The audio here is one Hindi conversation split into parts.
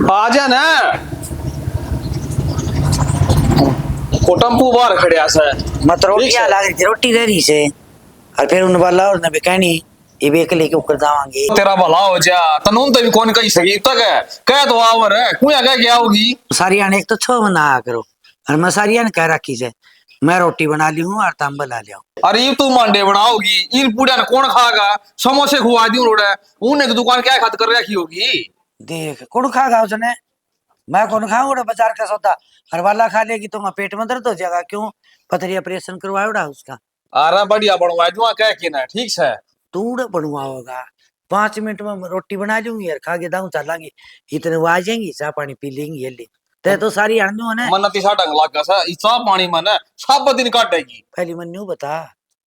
आ जा ना कोटमपू बाहर खड़िया से मत रोटियां लाग रही रोटी दे रही से और फिर उन वाला और न बेकनी ये बेक लेके ऊपर जावांगे तेरा भला हो जा तनून तो भी कौन कही सकी तक है कह तो आवर है कुया कह क्या होगी सारी आने एक तो छो बना करो और मैं सारी आने कह रखी से मैं रोटी बना ली हूँ और तम बना लिया अरे ये तू मांडे बनाओगी इन पूड़िया कौन खाएगा समोसे खुआ दी रोड उन्हें दुकान क्या खात कर रखी होगी देख कौन खागा उसने मैं कौन खाऊंगा बाजार का सौदा हर वाला खा लेगी तो मैं पेट में दर्द हो जाएगा क्यों पथरी ऑपरेशन करवाया उसका अरे बढ़िया बनवा दूंगा कह के ना ठीक है तू बनवा होगा 5 मिनट में रोटी बना लूंगी यार खा के दाऊ चलांगी इतने वो आ जाएंगी चाह पानी पी लेंगी ये ले ते तो सारी आनू है मन तीसा ढंग लगा सा इसा पानी मन सब दिन काटेगी पहली मन्नू बता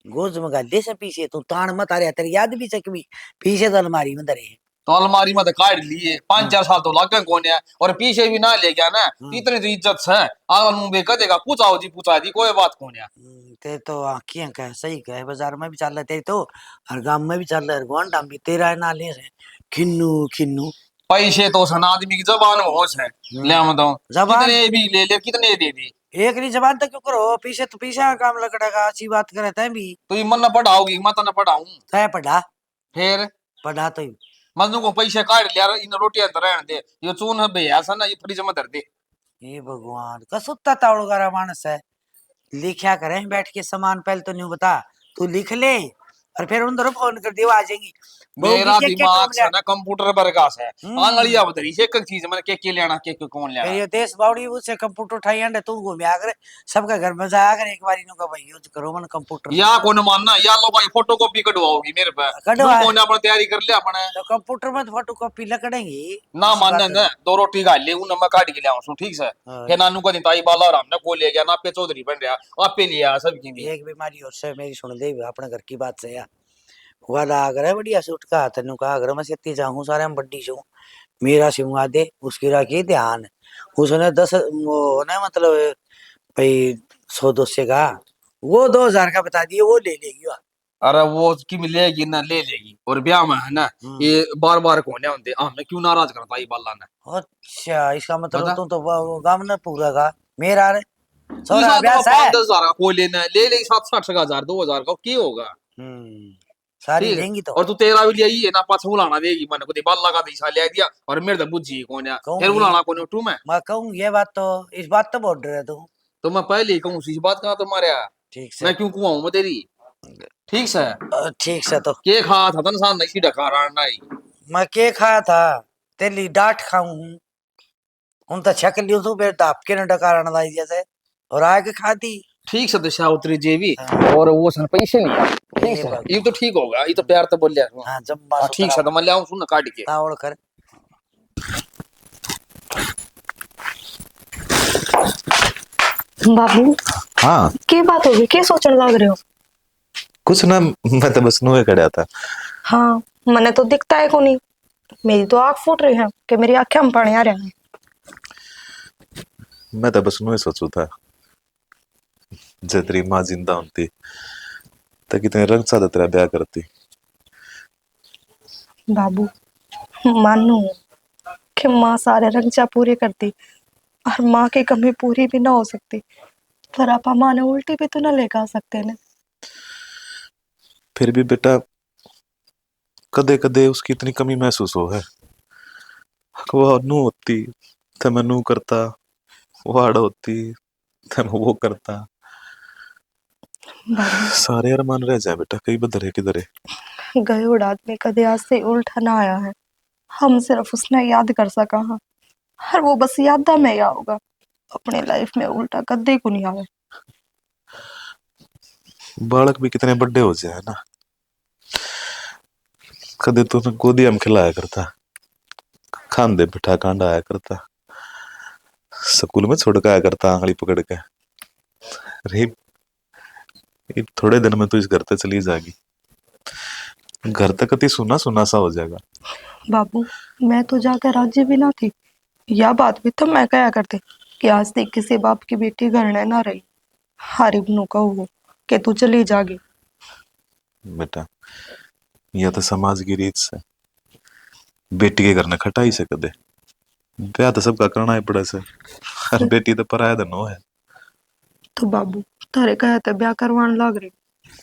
गोज में गाले से पीछे तू तान मत आ रहा तेरी याद भी चकवी पीछे तो अलमारी में धरे तो अलमारी में तो काट लिए 5-4 साल तो लगे कौन है और पीछे भी ना ले गया ना इतनी तो इज्जत है आगे मुंह में कह देगा पूछाओ जी पूछा दी कोई बात कौन है ते तो आखियां कह सही कह बाजार में भी चल रहे तेरे तो और गांव में भी चल रहे गोंडा भी तेरा ना ले से खिन्नू खिन्नू पैसे तो सन आदमी की जबान में होश है ले हम तो जबान कितने भी ले ले कितने दे दी एक नहीं जबान तक क्यों करो पीछे तो पीछे का काम लगड़ेगा अच्छी बात करे तय भी तो ये मन न पढ़ाओगी मैं तो न पढ़ाऊं तय पढ़ा फिर पढ़ा तो मजनू को पैसे काट लिया इन रोटियां तो रहने दे ये चून है भैया सा ना ये फ्रिज में धर दे ये भगवान कसुत्ता तावड़गारा मानस है लिखा करें बैठ के सामान पहले तो नहीं बता तू लिख ले और फिर उन दोनों फोन कर दियो आ जाएंगी मेरा दिमाग से ना कंप्यूटर पर का है आंगलियां बदली से एक चीज मैंने के लेना के कौन लेना ये देश बावड़ी से कंप्यूटर उठाई अंडे तू घूमिया करे सबका घर में जाया करे एक बारी नु का भाई यूज करो मन कंप्यूटर या कौन मानना या लो भाई फोटोकॉपी कढवाओगी मेरे पे कढवा कौन अपने तैयारी कर ले अपने तो कंप्यूटर में फोटोकॉपी लकड़ेंगी ना मानना ना 2 रोटी खा ले उन मैं काट के ले आऊं ठीक है के नानू को दिताई बाला और हमने को ले गया ना पे चौधरी बन रहा आपे लिया सब की एक बीमारी और से मेरी सुन दे अपने घर की बात से या वाला अगर है बढ़िया सूट का तनु का अगर मैं सेती जाऊं सारे हम बड्डी छू मेरा सिमुआ दे उसकी रखी ध्यान उसने 10 वो ना मतलब भाई 100-200 का वो 2000 का बता दिए वो ले लेगी वह अरे वो की मिलेगी ना ले लेगी और ब्याह में है ना ये बार बार कोने होते हमें क्यों नाराज करता ये बाला ने अच्छा इसका मतलब तुम तो गांव ने पूरा का मेरा रे सोरा ब्याह है 5-10 हजार को लेना ले ले 7-8 हजार 2000 का की होगा सारी लेंगी तो और तू तेरा भी लिया है ना पास बुलाना देगी मैंने को बाला का दिशा ले दिया और मेरे तो बुझी कौन है फिर बुलाना कौन उठू मैं कहूं ये बात तो इस बात तो बोल रहे तू तो मैं पहले ही कहूं इस बात का तुम्हारे ठीक से मैं क्यों कुआऊं मैं तेरी ठीक से तो के खा था तन नहीं ढका रहा मैं के खाया था तेरी डांट खाऊं उन तो छक लियो तू बेटा आपके ने डका रहा था जैसे और आके खाती ठीक से दिशा उतरी जेवी और वो सन पैसे नहीं ठीक है ये तो ठीक होगा ये तो प्यार तो बोल लिया हां जब ठीक है तो मैं ले आऊं सुन काट के तावड़ कर बाबू हाँ के बात होगी के सोचने लग रहे हो कुछ ना मैं तो बस नुए खड़ा था हाँ मने तो दिखता है को नहीं मेरी तो आंख फूट रही है कि मेरी आंखें में पानी आ रहा है मैं तो बस नुए सोचू था जब तेरी माँ जिंदा होती तो कितने रंग सादा तेरा ब्याह करती बाबू मानू कि माँ सारे रंग पूरे करती और माँ की कमी पूरी भी ना हो सकती पर आप माँ ने उल्टी भी तो ना लेकर आ सकते ने फिर भी बेटा कदे कदे उसकी इतनी कमी महसूस हो है वो नू होती तो मैं नू करता वाड़ होती तो मैं वो करता सारे अरमान रह जाए बेटा कई बदरे किधरे गए उड़ आदमी कदे आज से उल्टा ना आया है हम सिर्फ उसने याद कर सका हाँ और वो बस यादा में या होगा अपने लाइफ में उल्टा कदे को नहीं आवे बालक भी कितने बड़े हो जाए ना कदे तो गोदी हम खिलाया करता खांदे बिठा कांडा आया करता स्कूल में छोड़ के आया करता आंगली पकड़ के अरे थोड़े दिन में तो इस घर तक चली जाएगी घर तक अति सुना सुना सा हो जाएगा बाबू मैं तो जाकर राजी भी ना थी यह बात भी तो मैं कहा करते कि आज तक किसी बाप की बेटी घर में ना रही हर इब्नू कहो कि तू चली जागी बेटा यह तो समाज की रीत से बेटी के घर ने खटाई से कदे ब्याह तो सबका करना ही पड़े से, और बेटी तो पराया धनो है। तो बाबू थारे कहते ब्याह करवाने लग रहे,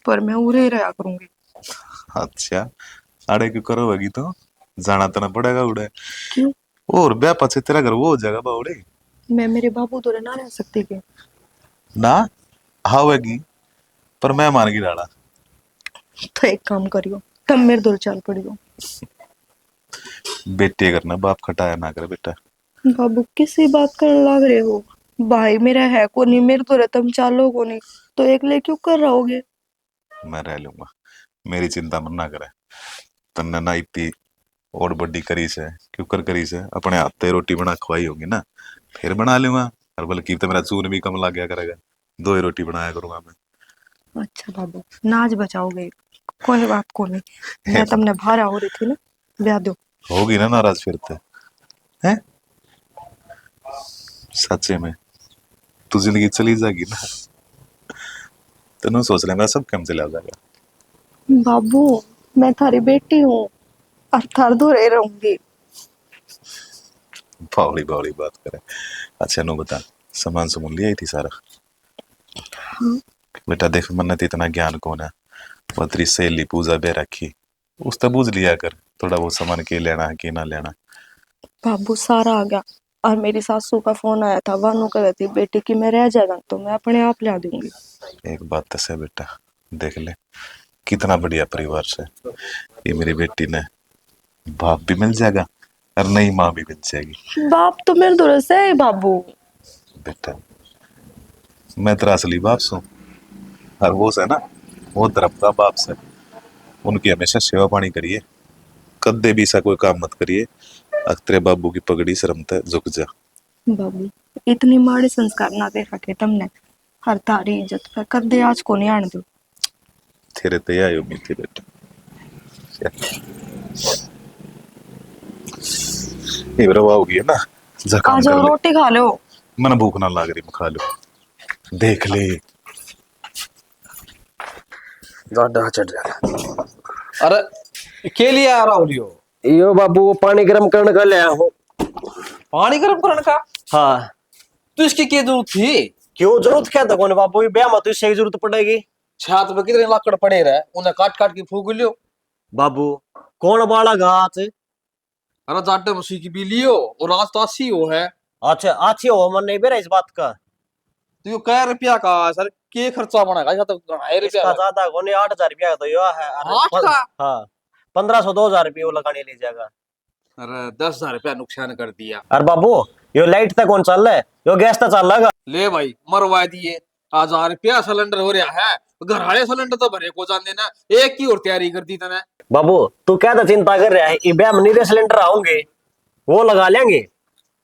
पर मैं उरे ही रहा करूंगी। अच्छा, आड़े क्यों करोगी तो, जाना तो ना पड़ेगा उड़े। क्यों? और ब्याह पछे तेरा घर वो हो जाएगा बाउड़े। मैं मेरे बाबू तो ना रह सकती क्या? ना हावेगी, पर मैं मान की डाला। तो एक काम करियो, तब मेरे दूर चल पड़ियो। बेटे करना बाप खटाया ना करे बेटा। बाबू किसी बात करने लग रहे हो? भाई मेरा है को नहीं, मेरे तो तुम चालो को नहीं, तो एकले क्यों कर रहोगे? मैं रह लूंगा, मेरी चिंता मत ना करे। तन्ने ना इतनी और बड़ी करी से क्यों कर करी से, अपने हाथ से रोटी बना खवाई होगी ना, फिर बना लूंगा। और बल्कि तो मेरा चून भी कम लग गया करेगा, दो ही रोटी बनाया करूंगा मैं। अच्छा बाबू, नाच बचाओगे? कोई बात को नहीं, मैं तुमने भारा हो रही थी ना, ब्याह दो। होगी ना नाराज फिर तो, हैं? सच्चे में तू जिंदगी चली जाएगी ना, तेनू सोच लेगा सब कम चला जाएगा। बाबू मैं थारी बेटी हूँ और थार दूर रहूंगी। बावली बावली बात करे। अच्छा नो बता, सामान सुमन लिया थी सारा? हाँ। बेटा देख, मन तो इतना ज्ञान कौन है, वो तेरी सहेली पूजा बे रखी, उसका बूझ लिया कर थोड़ा बहुत सामान के लेना है कि ना लेना। बाबू सारा आ गया, और मेरी सासू का फोन आया था, वानू कह रही थी बेटी की मैं रह जाएगा तो मैं अपने आप ला दूंगी। एक बात तो है बेटा, देख ले कितना बढ़िया परिवार से ये मेरी बेटी ने बाप भी मिल जाएगा और नई माँ भी मिल जाएगी। बाप तो मेरे दूर से है बाबू। बेटा मैं तेरा असली बाप सू, और वो से ना, वो तरफ का बाप से, उनकी हमेशा सेवा पानी करिए, कदे भी ऐसा कोई काम मत करिए, तेरे बाबू की पगड़ी शर्म ते झुक जा। बाबू इतनी माड़े संस्कार ना दे रखे तुमने, हर तारी इज्जत पे कर दे आज को नहीं आने दो। तेरे ते आई उम्मीद थी बेटा। ये रवा होगी है ना, जा काम आज कर ले, रोटी खा लो। मन भूख ना लग रही, मैं खा लो। देख ले ज्यादा चढ़ जाएगा। अरे के लिए आ रहा हो लियो? यो बाबू वो पानी गर्म करने का ले हो। पानी गर्म करने का? हाँ। तो इसकी क्या जरूरत थी? क्यों जरूरत क्या था कोने बाबू, ये ब्याह में तो इससे जरूरत पड़ेगी। छात पे कितने लाकड़ पड़े रहे, उन्हें काट काट के फूक लियो। बाबू कौन बाला घात? अरे जाटे मसीह की भी लियो, और आज तो 80 हो है। अच्छा अच्छी हो, मन नहीं बेरा इस बात का। तो यो कै रुपया का सर के खर्चा बनेगा, या तो ढाई रुपया इसका का। ज्यादा कोने 8,000 रुपया तो यो है। आठ का? हाँ 1500 2,000 रुपये वो लगाने ले जाएगा। अरे 10,000 रुपया नुकसान कर दिया। अरे बाबू यो लाइट तक कौन चल रहा है, यो गैस तक चल रहा। ले भाई मरवा दिए, 1000 रुपया सिलेंडर हो रहा है, घर वाले सिलेंडर तो भरे को जान देना, एक की और तैयारी कर दी तने। बाबू तू क्या तो चिंता कर रहा है, ये ब्याह में नीरे सिलेंडर आऊंगे वो लगा लेंगे।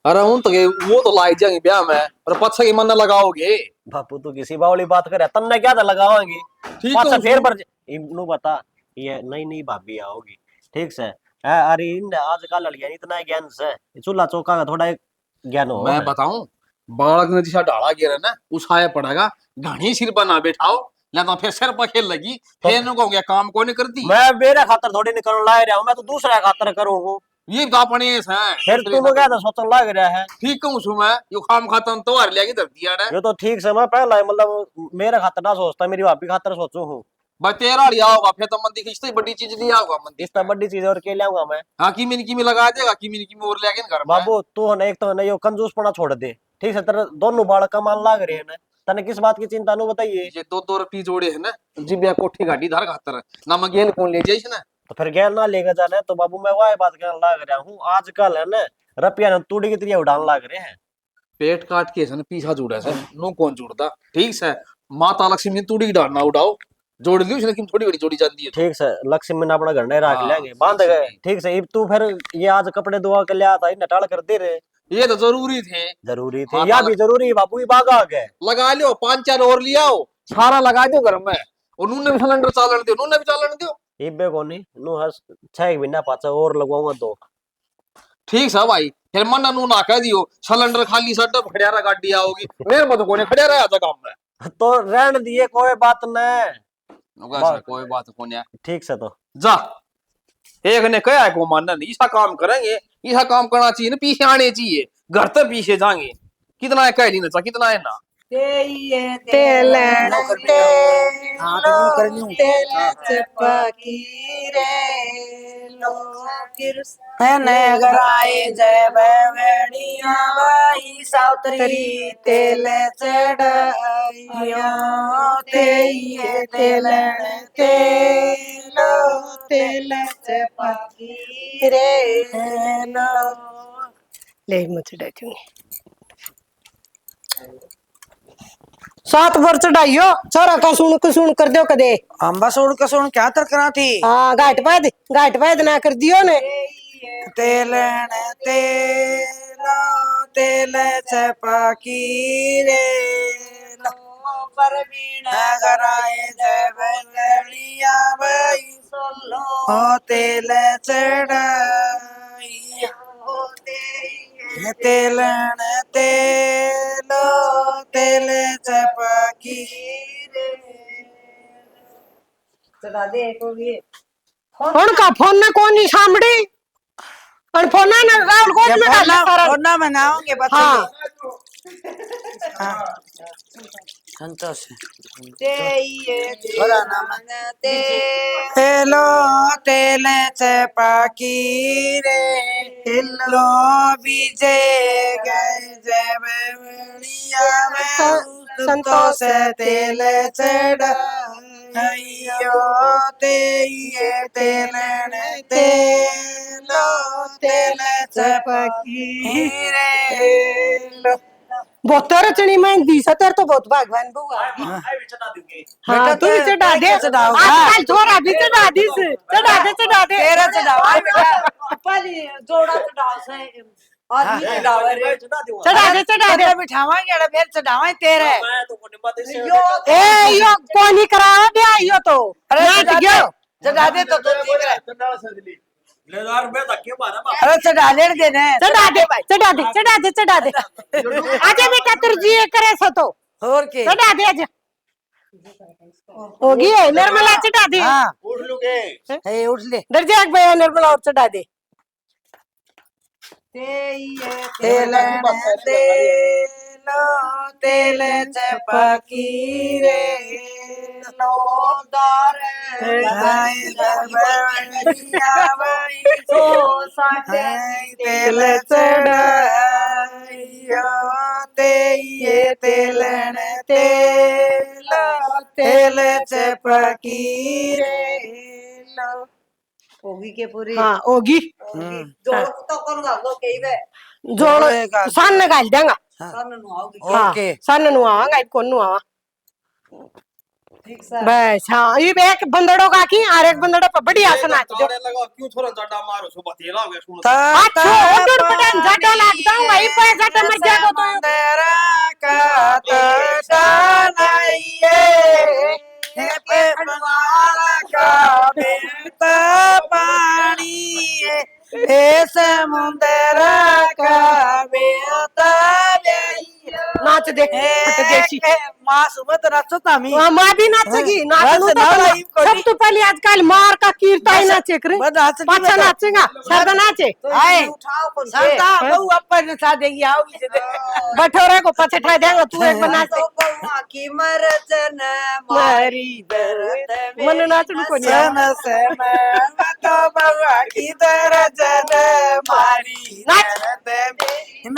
अरे उन तो वो तो लाई जाएंगे ब्याह में, और पच्छा की मन लगाओगे। बापू तू किसी बावली बात करे, तन्ने क्या था लगावाएंगे। ठीक अच्छा है फिर पर इन्नू बता, ये नई नई भाभी आओगी ठीक से अरे इन आजकल लड़कियां इतना ज्ञान से चूल्हा चौका का थोड़ा एक ज्ञान हो। मैं बताऊं, बालक ने दिशा डाला गिरा ना, उछाया पड़ेगा, घानी सिर पर ना बैठाओ, ना तो फिर सिर पर खेल लगी, फिर इनको हो गया काम को नहीं करती। मैं मेरे खातर थोड़ी निकल ला रहा हूँ, मैं तो दूसरा खातर करूँ हूँ। ये तो अपने है फिर तुम क्या था सोचने लग रहा है। ठीक कहूँ सु मैं, यो काम खत्म तो हार लिया की धरती है। ये तो ठीक से मैं पहला मतलब मेरे खातर ना सोचता, मेरी भाभी खातर सोचू हूँ। भाई तेरा लिया होगा, फिर तो मंदी खींचते ही बड़ी चीज लिया होगा मंदी। इतना बड़ी चीज और के लाऊंगा मैं। हाँ की में लगा देगा, की में और ले आके घर में। बाबू तू ना एक तो ना यो कंजूसपना छोड़ दे ठीक है, तेरे दोनों बाल कमाल लाग रहे हैं ना, तने किस बात की चिंता नु बताइए। ये दो रुपये जोड़े है ना, जिबिया कोठी गाड़ी धार खातर ना मैं गेल कौन ले जाइस ना। तो फिर गैर ना लेकर जाना है तो बाबू मैं वही बात करने लाग रहा हूँ, आजकल है ना रुपया ना तूड़ी की तरह उड़ान लाग रहे हैं। पेट काट के है ना पीछा जुड़ा है, नो कौन जुड़ता ठीक से। माता लक्ष्मी ने तूड़ी डालना उड़ाओ, जोड़ ली उसने, लेकिन थोड़ी बड़ी जोड़ी जाती है तो। ठीक से लक्ष्मी ने अपना घर नहीं रख हाँ, लेंगे बांध लक्ष्मी। गए ठीक से। अब तू फिर ये आज कपड़े धोआ के ले आता है नटाल कर दे रहे। ये तो जरूरी थे। जरूरी थे हाँ, या भी जरूरी है बाबू, ये बागा आ गए। लगा लियो 5-4 और लियाओ, सारा लगा दो घर में, और नूने भी सिलेंडर चालन दो, नूने भी चालन दो। इबे को नहीं नु हस 6 महीना पाचा और लगवाऊंगा दो। ठीक है भाई, फिर मन नू ना कह दियो सिलेंडर खाली सट खड़ियारा गाड़ी आओगी, मेरे मत कोने खड़िया रहा था काम में। तो रहन दिए कोई बात नहीं। कोई बात कोने ठीक से तो जा, एक ने कहा है को मानना नहीं, ऐसा काम करेंगे, ऐसा काम करना चाहिए ना, पीछे आने चाहिए। घर तक पीछे जाएंगे कितना है कह नहीं नचा कितना है ना तेल हाँ तो यूं कर लूं चपाकी रे लो नगर आए जय बेड़िया बाई सावतरी तेल चढ़ाइयो ते ये तेल तेल चपाकी रे तेलो ले मुझे डालूंगी 7 बार चढ़ाइयो छोरा कसुण कर दो कदे अंबा सुन क्या तर करा थी हाँ घाट पाद ना कर दियो ने तेलन तेलो तेल चपाकी रे लो परवीन कराए जय बेड़िया बाई हो तेल चढ़ाई तेलन तेलो तेल चपाकी चढ़ा दे उनका फोन में कौन नहीं सामड़ी और फोन ना राहुल गोद में डाल सारा फोना मनाओगे बच्चे हाँ संतोष हेलो तेल चपाकी रे हेलो बीजे गए जय बेड़िया में संतोष तेल चढ़ाइयो ते ये तेलो तेल चपाकी रे बहुत रचनी में दी सतर तो बहुत भगवान बुआ हाँ तू भी चढ़ा दे आजकल छोरा भी चढ़ा दी चढ़ा दे तेरा चढ़ावा बेटा जोड़ा चढ़ाओ से आदमी चढ़ावा रे चढ़ा दे बिठावांगे अरे फिर चढ़ावा तेरे ए यो कोनी करावा बे यो तो अरे नाच गयो चढ़ा दे तो ठीक है अरे चढ़ा दे देने चढ़ा दे आजा बेटा तुरजी करे सो तो और के चढ़ा दे आजा होगी है निर्मला चढ़ा दे हां उठ ले डर जाग भैया निर्मला और चढ़ा दे तेल चपाकी रे लो दार तेल चढ़ाइयो ते ये तेलन तेल चपाकी रे लो होगी के पूरी हाँ होगी जोड़ तो कर दो कई वे जोड़ सन निकाल देंगा सन नु आओगी ओके सन नु आवांगा कौन नु आवा ठीक से बस हाँ ये एक बंदड़ों का की और एक बंदड़ों पर बढ़िया सुना जो लगा क्यों थोड़ा जड्डा मारो सो बतेला हो गया सुन अच्छा उधर पटन जड्डा लगता हूँ वही पे जड्डा मर जाएगा तो तेरा का तड़ाइए पे बनवाला का बेटा पानी ए समुंदर का बेटा नाच देख देसी मां सुबह नाचो तामी माँ भी नाचेगी नाचनू तो सब तो पहले आजकल मार का कीर्ता ही नाचे करे पाछा नाचेगा सरदा नाचे आए उठाओ कौन से संता बहु अपन नचा देगी आओगी से बठोरे को पछे ठा देंगा तू एक बना तो बहुआ की मरजन मारी दर्द मन नाचनू को नहीं सन से मैं तो बहुआ की तरह जन मारी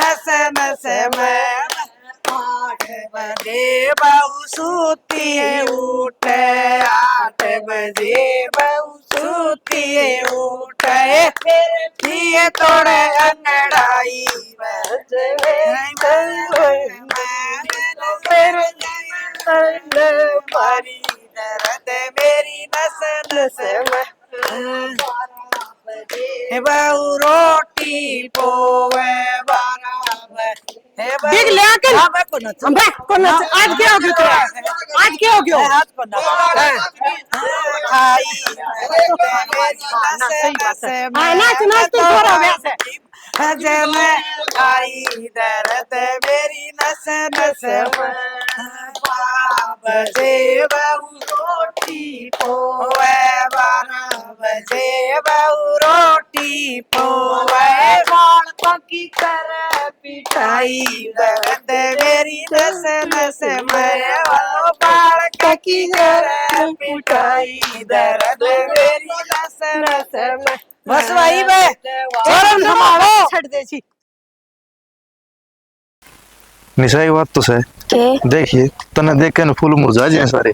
नस नस मैं 8 बजे बहु सूती उठे 8 बजे बहु सूती उठे ये तोड़े अंगड़ाई मारी दर्द मेरी नस नस बहु रोटी पोवे बराबर देख ले आके को नच आज क्या हो गया आज क्या हो गया हाथ को नच खाई नाच नाच तू थोड़ा वैसे जब मैं आई दर्द मेरी नस नस बजे बहु रोटी पोवे 12 बजे बहू रोटी पोवे बाल पकी कर पिटाई दर्द मेरी नस नस में वो बाल पकी कर पिटाई दर्द मेरी नस नस में बस भाई बे चरण संभालो छड़ दे छी निशा ये बात तो सही के देखिए तने देख के न फूल मुरझा जाए सारे।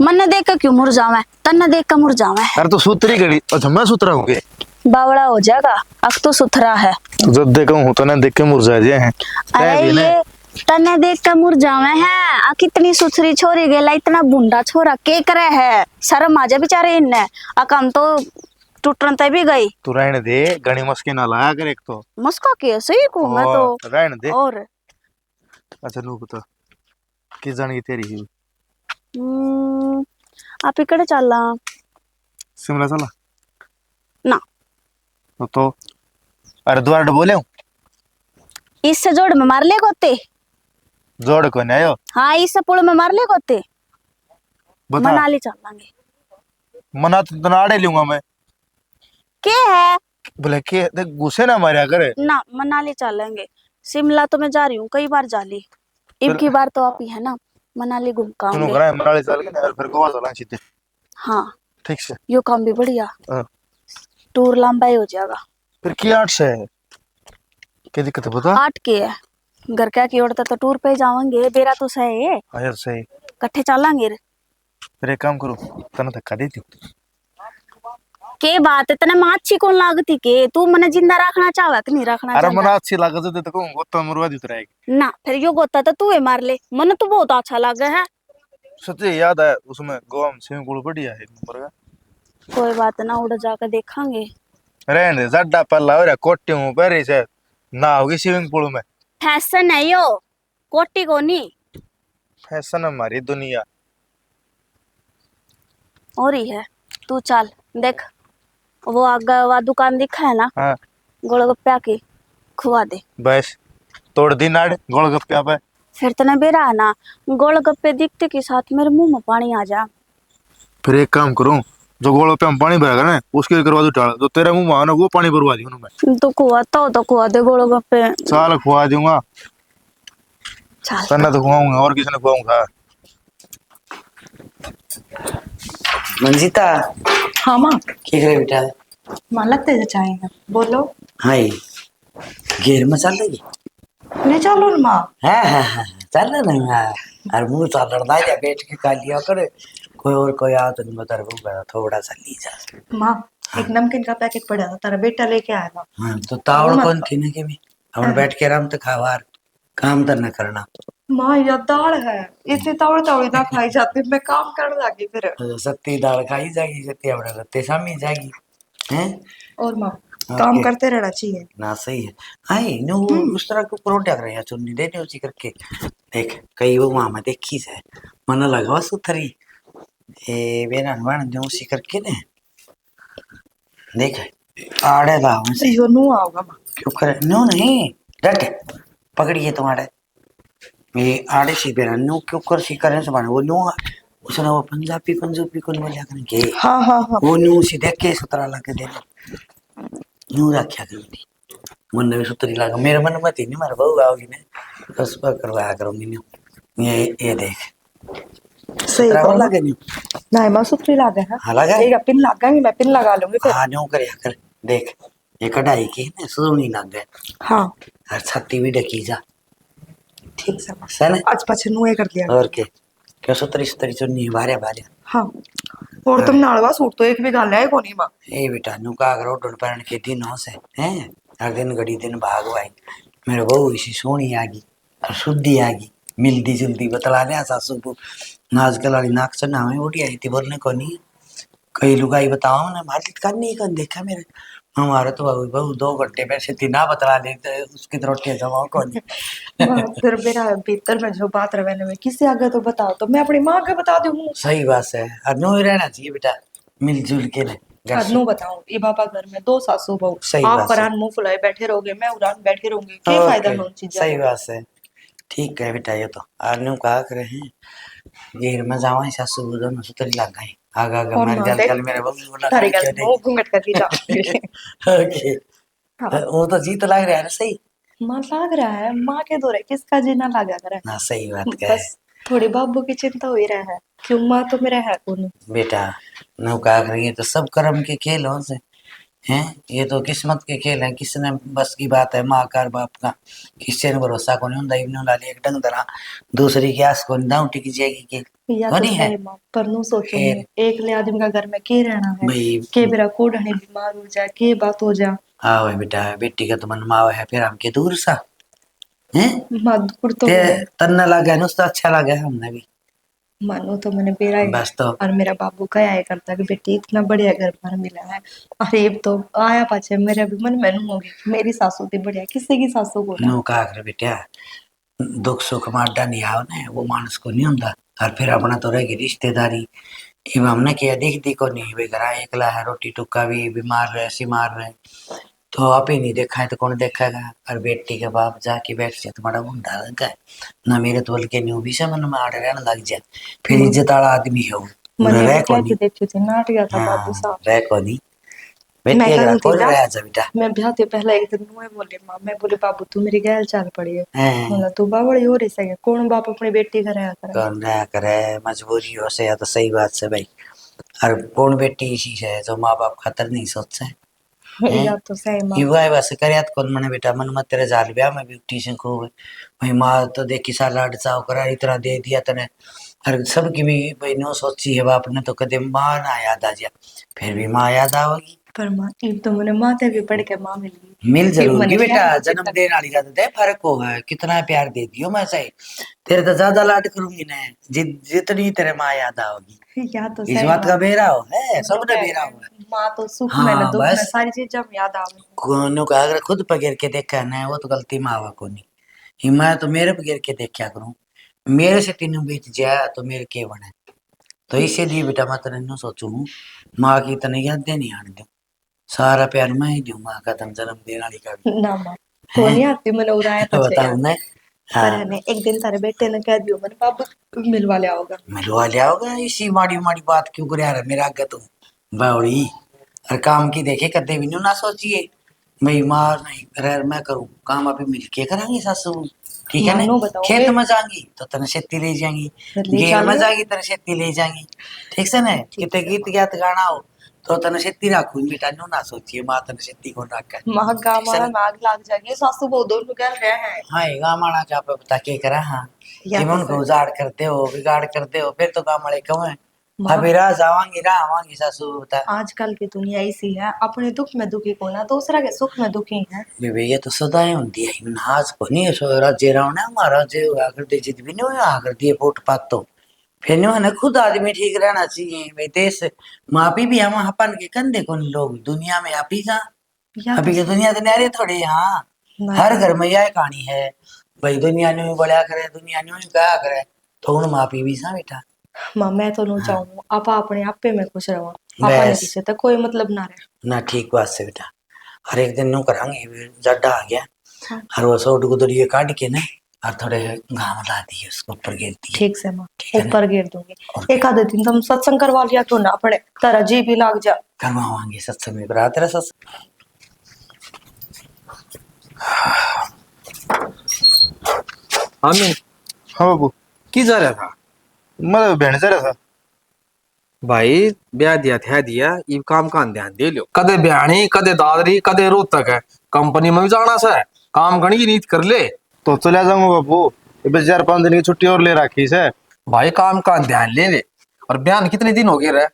मन देख के क्यों मुरझावे तन्ने देख के मुरझावे अरे तो सूतरी गड़ी अच्छा मैं सुतरा हूँ के बावड़ा हो जाएगा अब तो सुथरा है। जब देखा हूँ तने देख के मुरझा जाए हैं अरे ये तन्ने देख के मुरझावे हैं आ कितनी सुथरी छोरी गेला इतना बुंडा छोरा के करे है शर्म आ जा बेचारे इनने आ कम तो टूटन ते भी गई तू रहने दे घनी मस्के ना लाया कर एक तो मुस्का के सही को मैं तो रहने दे। और अच्छा नू बता किस जान की तेरी ही आप इकड़े चला शिमला चला ना तो अरे द्वार बोले हूँ इससे जोड़ में मार ले गोते जोड़ को नहीं आयो हाँ इससे पुल में मार ले गोते बता मनाली चलेंगे मना तो नाड़े लूंगा मैं के है बोले के देख गुस्से ना मारा करे ना मनाली चलेंगे शिमला तो मैं जा रही हूँ कई बार जा ली इब की बार तो आप ही है ना मनाली घूम का सुनो आऊंगे। करा मनाली चल के ना फिर गोवा चला सीधे हाँ ठीक से यो काम भी बढ़िया हाँ। टूर लंबा ही हो जाएगा फिर क्या 8 से है क्या दिक्कत है बता 8 के है घर क्या की ओर तो टूर पे जावांगे बेरा तो सही है हाँ यार सही कट्ठे चलेंगे फिर एक काम करो तना धक्का देती के बात है तने माँ अच्छी कौन लागती के तू मने जिंदा रखना चाहवा कि नहीं रखना अरे चाहता मना अच्छी लागत है तो कहूँ तो मरवा दी रहेगी ना फिर यो गोता तो तू ही मार ले मन तो बहुत अच्छा लगा है सच्ची याद है उसमें गोवा में स्विमिंग पूल बढ़िया है एक नंबर का कोई बात ना उड़ जाकर देखेंगे रहने दे जड्डा पल्ला हो रहा कोटी हूँ पहले से ना होगी स्विमिंग पूल में फैशन है यो कोटी को नहीं फैशन हमारी दुनिया और ही है तू चल देख वो आगे वह दुकान दिखा है ना हाँ गोलगप्पे की खुआ दे बस तोड़ दी नाड़ गोलगप्पे पे फिर तने बेरा है ना गोलगप्पे दिखते के साथ मेरे मुंह में पानी आ जा फिर एक काम करूँ जो गोलगप्पे में पानी भरा ना उसके करवा दो टाल तो तेरे मुंह में आना वो पानी भरवा दी मैं तो खुआ दे गोलगप्पे साल खुआ दूंगा चल तन्ना तो खुआऊंगा और किसी ने खुआऊंगा मंजिता हाँ माँ क्या करे बेटा माँ लगते जा चाहेंगे बोलो हाय घेर में चल रही ले चलो ना माँ हाँ चल रहा ना और मुंह चल रहा जा बैठ के खा लिया करे कोई और कोई आ तो नहीं बता रहा थोड़ा सा ली जा माँ एक नमकीन का पैकेट पड़ा था तेरा बेटा लेके आया था हाँ तो तावड़ कौन थी ना के भी हम बैठ के आराम तो खावार काम तो न करना माँ यह दाल है इतनी तावड़ तावड़ी ना खाई जाती मैं काम कर लगी फिर सत्ती दाल खाई जाएगी सत्ती अपने रत्ते सामी जाएगी हैं और माँ काम करते रहना चाहिए ना सही है आई नो उस तरह को परोठा कर रहे हैं चुन्नी देने उसी करके देख कई वो मामा देखी से मन लगा सुथरी ए बेरा हनुमान जो उसी करके ने देख आड़े लाओ से यो नू आओगा माँ क्यों करे नो नहीं डट पकड़िए तुम्हारे ये आड़े सी बेरा नो क्यों कर सी करे से वो नो उसने वो पंजाबी को बोला करके हाँ हाँ हाँ वो न्यू सी देख के सुतरा लगे दे न्यू रखा करूंगी मन में सुतरी लगा मेरे मन में थी नहीं मारे बहू आओगी ना बस पर करवाया करूंगी न्यू ये देख सही सुतरा कहो लगे न्यू नहीं माँ सुथरी लागे है हाँ लगा एक पिन लगाएंगे मैं पिन लगा लूंगी फिर हाँ न्यू कर कर देख ये कढ़ाई की ना सुनी लग गए हाँ और छत्ती भी ढकी जा ठीक है माँ सही आज पछे नुए कर दिया और के क्यों सुतरी सुतरी चुन्नी बारे बारे हाँ और तुम नाड़वा सूट तो एक भी गाल है को नहीं माँ ए बेटा नु का करो डोन पहन के दिन हो से हैं हर दिन घड़ी दिन भाग भाई मेरे बहू इसी सोनी आगी और शुद्धि आगी मिलती जुलती बतला दे सासू को आजकल वाली नाक से नामे उठी आई थी बोलने को नहीं कई लुगाई बताओ ना मार्केट करनी कौन देखा मेरे हमारे तो बहू 2 घंटे में से ना बतला देते उसकी रोटियां जमाओ कौन फिर मेरा भीतर में जो बात रहे में किसी आगे तो बताओ तो मैं अपनी माँ के बता दूँ सही बात है और नो ही रहना चाहिए बेटा मिलजुल के ना घर से। नु बताऊं ये बाबा घर में 2 सासू बहू सही आप बात परान मुंह फुलाए बैठे रहोगे मैं उड़ान बैठे रहूंगी क्या फायदा ओके, में उन चीजों सही का? बात है ठीक है बेटा ये तो आर्नु कहा करे हैं ये मैं जावा सासू दोनों सुतरी लग गए आगा आगा और मार माँ गल देख गल मेरे बबलू बोला तारी क्यों गल वो घूंघट करके जा ओके हाँ वो तो जीत लग रहा है ना सही माँ लग रहा है माँ के दो रहे किसका जीना लगा कर है ना सही बात कह बस थोड़ी बाबू की चिंता हो ही रहा है क्यों माँ तो मेरा है कौन बेटा नौका करेंगे तो सब कर्म के खेल हो से हैं ये तो किस्मत के खेल है किसने बस की बात है माँ का और बाप का किससे ने भरोसा को नहीं होता इब्ने लाली एक डंग तरह दूसरी की आस को नहीं दाऊ टिकी जाएगी के या हो तो नहीं है सही माँ पर नु सोचो खैर एक ले आदमी का घर में के रहना है भाई के मेरा कोढ़नी बीमार हो जाए के बात हो जा हाँ भाई बेटा बेटी का तो मन मावा है फिर हमके दूर सा हैं माँ दूर तो ते है तन्ना लगा है तो अच्छा लगा है हमने भी मानो तो मैंने बेरा ही बस तो और मेरा बाबू कहा है करता कि बेटी इतना बढ़िया घर पर मिला है अरे अब तो आया पाछे मेरा भी मन मैनू होगी मेरी सासू थी बढ़िया किसी की सासू को ना नो का कर बेटा दुख सुख माडा नहीं आओ ने वो मानस को नहीं होता और फिर अपना तो रहेगी रिश्तेदारी इब हमने किया देख दी को नहीं वे करा एकला है रोटी टुक्का भी बीमार रहे सिमार रहे तो आप ही नहीं देखा है तो कौन देखेगा और बेटी के बाप जाके बैठ जाए तो बड़ा मुंडा लगा है ना मेरे तो बल्कि न्यू भी से मन में आड़े रहने लग जाए फिर इज्जत वाला आदमी है वो मैंने रह भी को क्या नहीं देखी थी नाट गया था बाबू हाँ साहब रह को नहीं मैं बेटी कह का रही थी खोल ना रहा जा बेटा मैं ब्याह से पहले एक दिन मुँह बोले माँ मैं बोले बाबू तू मेरी गैल चाल पड़ी है हैं, बोला तू बावड़ी हो रही सके कौन बाप अपनी बेटी का रहा करे कौन रहा करे मजबूरी हो से या तो सही बात से भाई और कौन बेटी इसी है जो माँ बाप खातर नहीं सोचते हैं या तो सही माँ युवा है वैसे कर याद कौन मने बेटा मन मत तेरे जाल ब्याह में भी ट्यूशन को भाई माँ तो देखी सा लाड चाव करा इतना दे दिया तने और सबकी भी भाई नो सोची है बाप ने तो कदे माँ ना याद आ जा फिर भी माँ याद आओगी पर माँ इब तो मैंने माते भी पढ़ के माँ मिल गई मिल इब जरूर मैंने की बेटा क्या जन्म देने वाली का तो दे फर्क हो है कितना प्यार दे दियो मैं सही तेरे तो ज्यादा लाड करूंगी ना जितनी तेरे माँ याद आओगी या तो इस सही बात का माँ बेरा हो है सबने बेरा हो है माँ तो सुख में न हाँ दुख में बस सारी चीजें हम याद आवे कोनो का अगर खुद पकड़ के देखा है ना वो तो गलती मावा को नहीं ही मैं तो मेरे पकड़ के देखा करूं मेरे से तीनों बीत जाए तो मेरे के बने तो इसीलिए बेटा मैं तेरे नो सोचूं माँ की तने याद नहीं आने दूं सारा प्यार मैं ही दूं माँ का तन जन्म देने वाली का भी ना माँ तो नहीं आती मैंने उड़ाया है पछे बताऊं याद ना पर हाँ है ने एक दिन तारे बेटे ने कह दियो मैंने बाबू मिलवा लिया होगा मिलवा लिया होगा इसी माड़ी माड़ी बात क्यों कर यार मेरा आगे तुम बावड़ी और काम की देखे कदे भी न्यू ना सोचिए मैं मार नहीं रह मैं करूँ काम अभी मिलके करांगे सासू ठीक है ना मानो बताओ खेत मैं में जाएंगी तो तने खेती ले जाएंगी ले गेर में चलियो जाएंगी तने खेती ले जाएंगी ठीक से ना कितने गीत गात गाना हो तो तने खेती राखू बेटा न्यू ना सोचिए माँ तने खेती को रखा है माँ गाँव ठीक से वाला ना नाग लाग जाएगी सासू बहु दोनों कह रहे हैं हाँ ये गाँव वाला क्या पे बता के करा हाँ या तो इमन को उजाड़ करते हो बिगाड़ करते हो फिर तो गाँव वाले क्यों है माँ अभी राह जावांगी राह आवांगी सासू बता आजकल की दुनिया ऐसी है अपने दुख में दुखी को ना दूसरा के सुख में दुखी है बेबे ये तो सदाएं होती है नाज को नहीं सो राज्य राव ने हमारा जो आकर दे जित भी नहीं हुआ आकर दिए वोट पात तो फिर नहीं है ना खुद आदमी ठीक रहना चाहिए भाई देश मापी भी हम अपन के कंधे कौन लोग दुनिया में आप ही का या अभी तो की दुनिया तो न्यारे थोड़े यहाँ ना हर घर में यह कहानी है भाई दुनिया ने बढ़िया करे दुनिया ने क्या करे तो उन मापी भी सा बेटा माँ मैं तो नहीं हाँ चाहूँ आपा अपने आप पे मैं खुश रहूँ आपा ने बस किसी तक कोई मतलब ना रहे ना ठीक बात से बेटा हर एक दिन नु करांगे जड्डा आ गया हाँ, और वो सौ गुदरिए काट के ना और थोड़े घाम ला दिए उसको ऊपर गिर दिए ठीक से माँ ठीक है ना ऊपर गिर दूंगी और एक आधे दिन तुम सत्संग करवा लिया क्यों ना अपने तेरा जी भी लाग जा करवाएंगे सत्संग में करा तेरा सत्संग आमीन हाँ बाबू की जा रहा था मैं बहन जा रहा था भाई ब्याह दिया था दिया ये काम का ध्यान दे लो कदे ब्याणी कदे दादरी कदे रोहतक है कंपनी में भी जाना सा है काम करने की नीत कर ले तो चले जाऊंगा बाबू ये 4-5 दिन की छुट्टी और ले रखी से भाई काम का ध्यान ले ले और बयान कितने दिन हो गए रहे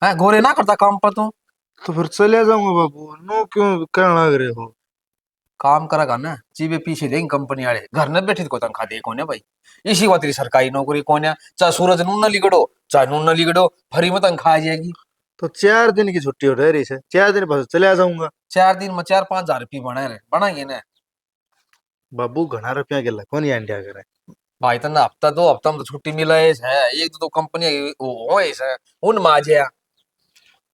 हैं गोरे ना करता काम पर तू तो फिर चले जाऊंगा बाबू नो क्यों कहना लग रहे हो काम करेगा ना जीवे पीछे देंगे कंपनी वाले घर न बैठे को तनखा दे कौन है भाई इसी बात तेरी सरकारी नौकरी कौन है चाहे सूरज नून न लिगड़ो चाहे नून न लिगड़ो फ्री में तनखा आ जाएगी तो 4 दिन की छुट्टी हो रही है 4 दिन बाद चले जाऊंगा 4 दिन में 4-5 हजार रुपये बना रहे बनाएंगे ना बाबू घना रुपया गेला कौन इंडिया करे भाई तना हफ्ता 2 हफ्ता में तो छुट्टी मिला है एक दो कंपनी हो है उन माजिया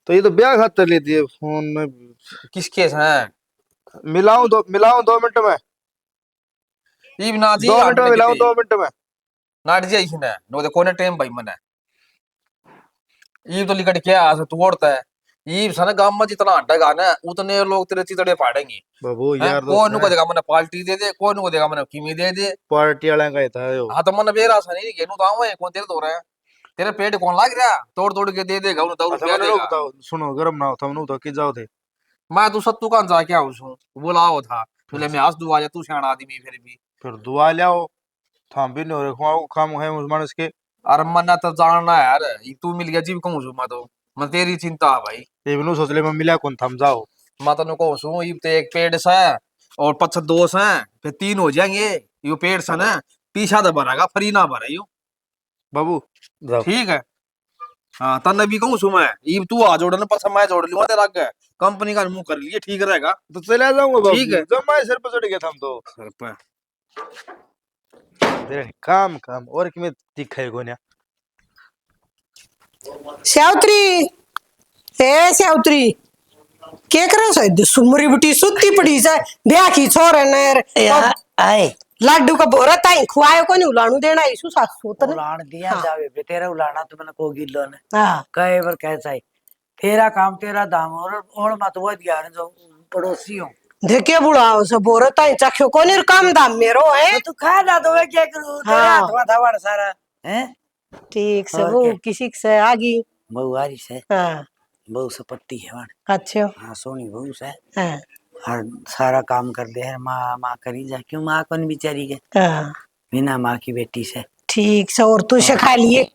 तो ये तो ब्याह खातर ले दिए फोन में किसके है मिलाऊं 2 मिनट में ये ना जी 2 मिनट में आठ मिलाऊं लगी 2 मिनट में नाट जाए इसने नो दे कोने टाइम भाई मने ये तो लिकट क्या आस तोड़ता है ये सन गांव में जितना अड्डा गाना है उतने लोग तेरे चितड़े फाड़ेंगे बाबू हैं? यार कौन को दोस्त देगा मैंने पार्टी दे दे कौन को देगा मैंने कीमी दे दे पार्टी वाले का ही था यो। हाँ तो मैंने बेरा सा नहीं गेनू तो आऊं है कौन तेरे दो रहे हैं तेरे पेट कौन लाग रहा तोड़ तोड़ के दे देगा उन्हें 10 अच्छा रुपया मैंने लोग देगा बताओ सुनो गरम ना हो तुम लोग तो कि जाओ थे मैं तू सत्तू कान जा क्या हूँ बुलाओ था बोले मैं आज दुआ जा तू सियाना आदमी फिर भी फिर दुआ लाओ थाम भी नहीं हो रहे खाम है उस मानस के अरे मन्ना तो जानना है यार ये तू मिल गया जीव कहूँ मैं तो मैं तेरी चिंता है भाई ये भी नु सोच ले मैं मिला कौन थम जाओ मैं तेन कहूँ सू ये तो एक पेड़ सा है और पछ दो सा है फिर 3 हो जाएंगे यो पेड़ सा ना पीछा तो भरेगा फ्री ना भरे यो बाबू जाओ ठीक है हाँ तन्ने भी कहूँ सू मैं ये तू आ जोड़ ना पछ मैं जोड़ लूंगा तेरा आगे कंपनी का मुंह कर लिए ठीक रहेगा तो चले जाऊंगा बाबू ठीक है। जब मैं सिर पर चढ़ गया थम तो सर पे तेरे काम काम और कि मैं दिखाई गोन्या सावित्री ए सावित्री के करे से सुमरी बुटी सुत्ती पड़ी से ब्याह की छोरे ने यार आए लाडू का बोरा ताई खुआयो को नहीं उलाणू देना इसु सासु तने उलान दिया हाँ। जावे बे तेरा उलाना तो मैंने को गिल्लो ने हां कई बार कह चाहिए तेरा काम तेरा दाम और मत वो दिया जो पड़ोसी हो देखे बुढ़ाओ से बोरा ताई चखो को नहीं काम दाम मेरो है तो तू खा ना तो मैं क्या करूं तेरा हाँ। हाथ में था बड़ा सारा हैं ठीक से और वो क्या? किसी से आगी बहू आ रही से हां बहू से पट्टी है वन अच्छा हाँ सोनी बहू से हां और सारा काम कर दे है माँ माँ करी जा क्यों माँ कौन बेचारी के हां बिना माँ की बेटी से ठीक से और तू सिखा लिए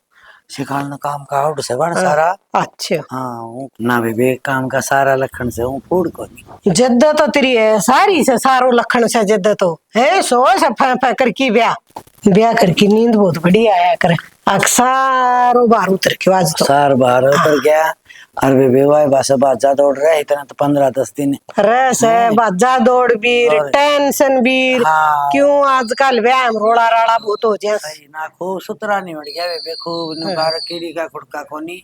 सिखाना काम का आउट से बड़ा सारा अच्छा हाँ वो ना बेबे काम का सारा लखन से हूँ फूड को नहीं जद्दा तो तेरी है सारी से सारो लखन से जद्दा तो है सो से फै करके ब्याह ब्याह करके नींद बहुत बढ़िया आया करे अक्सारो बाहर उतर के आज तो सार बाहर उतर गया और बेबे वाई बस बाजा दौड़ रहा है इतना तो 15-10 दिन रस है बाजा दौड़ बीर और- टेंशन बीर हाँ। क्यों आजकल व्यायाम रोड़ा राड़ा बहुत हो जाए सही ना खूब सुतरा नहीं उड़ गया बेबे खूब नुकार कीड़ी का खुड़का कोनी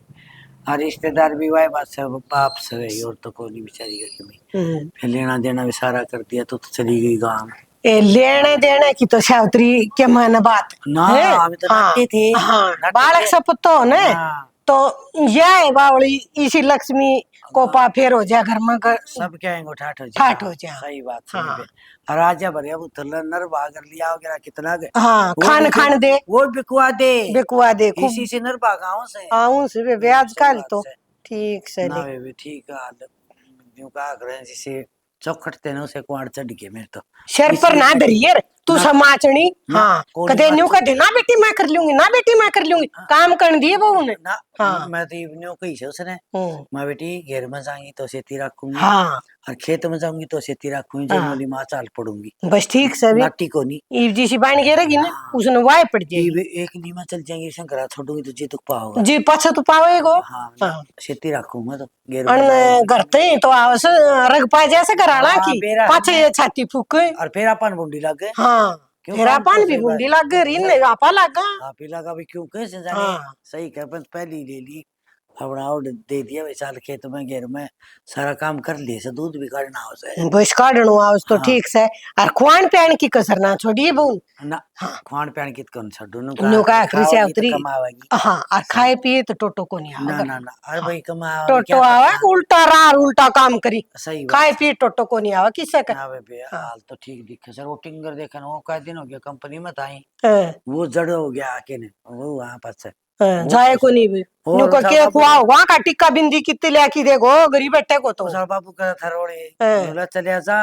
और रिश्तेदार भी वाई बस बाप से गई और तो कोनी बेचारी का कमी फिर लेना देना भी सारा कर दिया तो चली गई गाँव में ए लेने देने की तो सावित्री के मन बात ना है? हम तो नाटे थे हाँ नाटे बालक थे। सपुत हो ने हाँ। तो यह है बावली इसी लक्ष्मी को पा फेर हो जाए घर में सब क्या है ठाठ हो जाए ठाठ हो जाए। सही बात सही हाँ। है और आजा बढ़िया वो तल्ला नर बागर लिया वगैरह कितना गए हाँ वो खान भी खान दे वो बिकवा दे बेकुआ दे खूब इसी से नर बागाओं से आऊं से बे ब्याज काल तो से। ठीक से ना ले बेबी ठीक है यूं का करें जिसे चौखट तेने उसे कुआड़ चढ़ के मेरे तो शर पर ना इसलिए- धरिए तू ना- समाचनी ना, हाँ कोनी कदे न्यू बात- कदे ना बेटी मैं कर लूंगी ना बेटी मैं कर लूंगी काम कर दिए बहू ने ना हाँ। मैं तो यूं कही से उसने मैं बेटी घर में जाऊंगी तो खेती रखूंगी हाँ और खेत में जाऊंगी तो खेती रखूंगी हाँ। जनोली माँ चाल पड़ूंगी बस ठीक से भी नाटी को नहीं ईव जी सी बाण गिरेगी ना उसने वाय पड़ जाएगी ये भी एक नीमा चल जाएंगे शंकरा छोड़ूंगी तो जी तुक पाओगा जी पछ तो पावेगो हाँ हाँ। खेती रखूं मैं तो घेर अन में जाऊंगी। करते तो आवस रग पा जैसे कराना हाँ, की बेरा- पाछे ये छाती फूक और फिर अपन बूंदी लग गए हाँ क्यों फिर काम अपन तो भी सही बुंडी बात- लग गई रिन आपा लगा हाँ पीला का भी क्यों कैसे जाने हाँ। सही कर बस पहली ले ली अपना और दे दिया भाई साल खेत में घेर में सारा काम कर लिए से दूध भी काटना हो से बस काढणो आवस तो हाँ। ठीक से और खुआन प्यान की कसर ना छोड़िए बहू ना खान पान कित कौन छड़ू नु न्यू का आखिरी से खाओगी तो उतरी कमावेगी हाँ और खाए पिए तो टोटो को नहीं ना आवा ना ना अरे भाई कमाओगी टोटो क्या आवा करना? उल्टा रार उल्टा काम करी सही बात खाए पिए टोटो को नहीं आवा किसे का ना बे हाल तो ठीक दिखे सर वो टिंगर देखा वो कई दिन हो गया कंपनी में ताई हाँ, वो जड़ हो गया आके ने वो वहां पर से हाँ, जाए को नहीं भी और न्यू का साहब के बाबू- खुआ वहां का टिक्का बिंदी कितने लेके देखो गरीब बैठे को तो सर बाबू का थरोड़े हाँ। बोला चले जा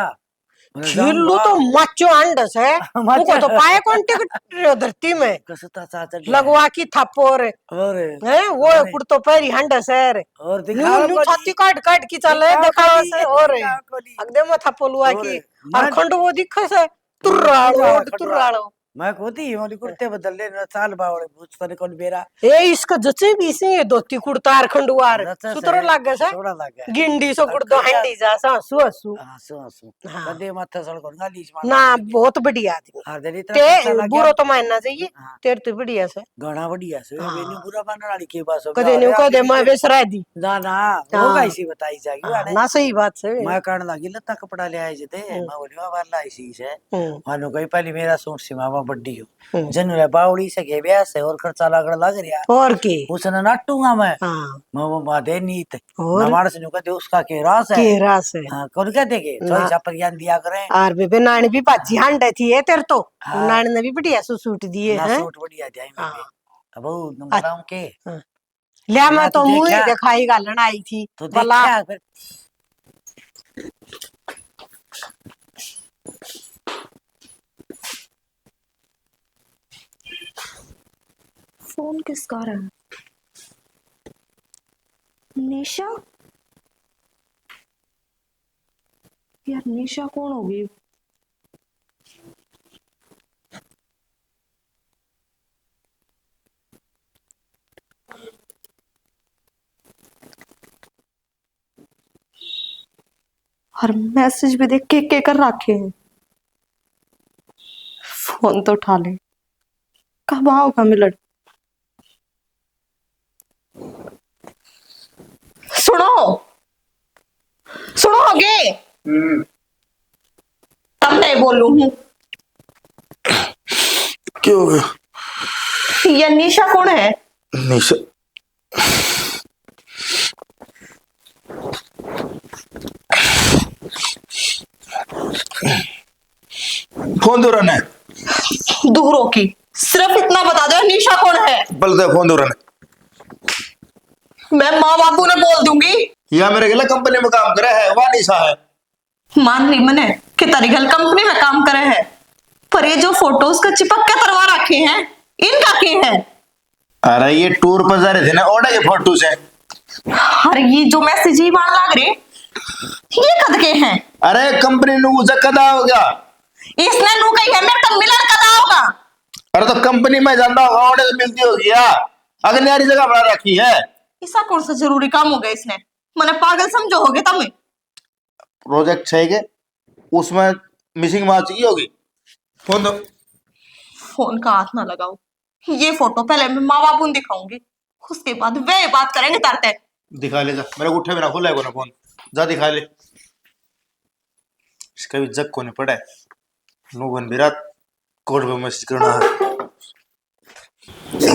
बोला खिल्लू तो जाऊंगा। मच्चो अंडस है उनको तो पाए कौन टिकट धरती में कसता चाचा लगवा की थापोर और है वो कुर्तो पैरी हंडस है रे और न्यू दिखाओ न्यू कोनी, छाती काट काट की चले दिखाओ दिखावा कोनी, से और दिखाओ कोनी। अगदे में थापोलुआ और की मैं- और खंड वो दिखे से तुर्राड़ो खंडवा। तुर्राड़ो मैं खोती मोली कुर्ते बदल ले ना साल बावड़े पूछ तने कौन बेरा ए इसका जचे भी से धोती कुर्ता और खंडुआर रचा सुतरो से- लागे से थोड़ा लगा गिंडी सो कुर्तो हंडी जा हंसू हंसू हंसू हंसू हाँ। कदे माथा सड़ कर गाली ना बहुत बढ़िया आदमी हार दे इतना ते पैसा लग बुरो गया तो मानना चाहिए हाँ। तेरे तो बढ़िया से घना बढ़िया से हाँ। बेनी पूरा बनने वाली के पास हो कदे गया। न्यू अरे कदे आदमी मैं के- बेसरा दी ना ना हाँ। होगा इसी बताई जाएगी हाँ, वाले ना सही बात से मैं कारण लगी लता कपड़ा ले आए जते मैं बोली वाला इसी से हम्म। मानो कहीं पहले मेरा सूट सीमा मैं बड्डी हूँ जनू बावड़ी से के ब्याह से और खर्चा लगड़ लग रहा और की उसने नाटूंगा मैं हाँ वो मादे नीत और नमार से नु कहते उसका के रास है केरा से हाँ कौन कहते के ना। थोड़ी सा पर ज्ञान दिया करें आर बेबे नानी भी बाजी हांडे थी है तेरे तो हाँ। नानी ने भी बढ़िया सूट दिए ना हैं सूट बढ़िया जाए मैं हाँ। अब वो नंबराऊं के ले मैं तो तू मुंह देखा? दिखाई गालन आई थी तो भला देखा फिर फोन किसका रहा है? निशा? यार निशा कौन होगी? और मैसेज भी देख के कर रखे हैं। फोन तो उठा ले। कब आओगा मिलन? सुनो सुनोगे? तब मैं बोलू हूँ। क्यों हो गया? ये निशा कौन है? निशा फोन दो रहा है दूरों की सिर्फ इतना बता दो निशा कौन है। बलदेव फोन दो रहा है मैं माँ बापू ने बोल दूंगी। या मेरे गला कंपनी में काम करे है वह निशा है। मान ली मैंने कि तरीगल कंपनी में काम करे है, पर ये जो फोटोज का चिपक के तरवा रखे हैं इनका के है? अरे ये टूर पर जा रहे थे ना ओडा के फोटो से। अरे ये जो मैसेज ही बाण लाग रहे ये कद के हैं? अरे कंपनी नु कदा हो गया इसने नू कही है मेरे को मिलन कदा होगा। अरे तो कंपनी में जाना होगा ओडे तो मिलती होगी या अगर न्यारी जगह बना रखी है। ऐसा कौन सा जरूरी काम हो गया इसने? मैंने पागल समझो होगे तब प्रोजेक्ट चाहिए उसमें मिसिंग मार्क चाहिए होगी। फोन दो। फोन का हाथ ना लगाओ। ये फोटो पहले मैं माँ बापू को दिखाऊंगी, उसके बाद वे बात करेंगे तरते। दिखा ले जा मेरे को उठे बिना खुला है फोन जा दिखा ले। इसका भी जग को नहीं पड़ा है नो बन विराट कोड पे मैसेज करना है।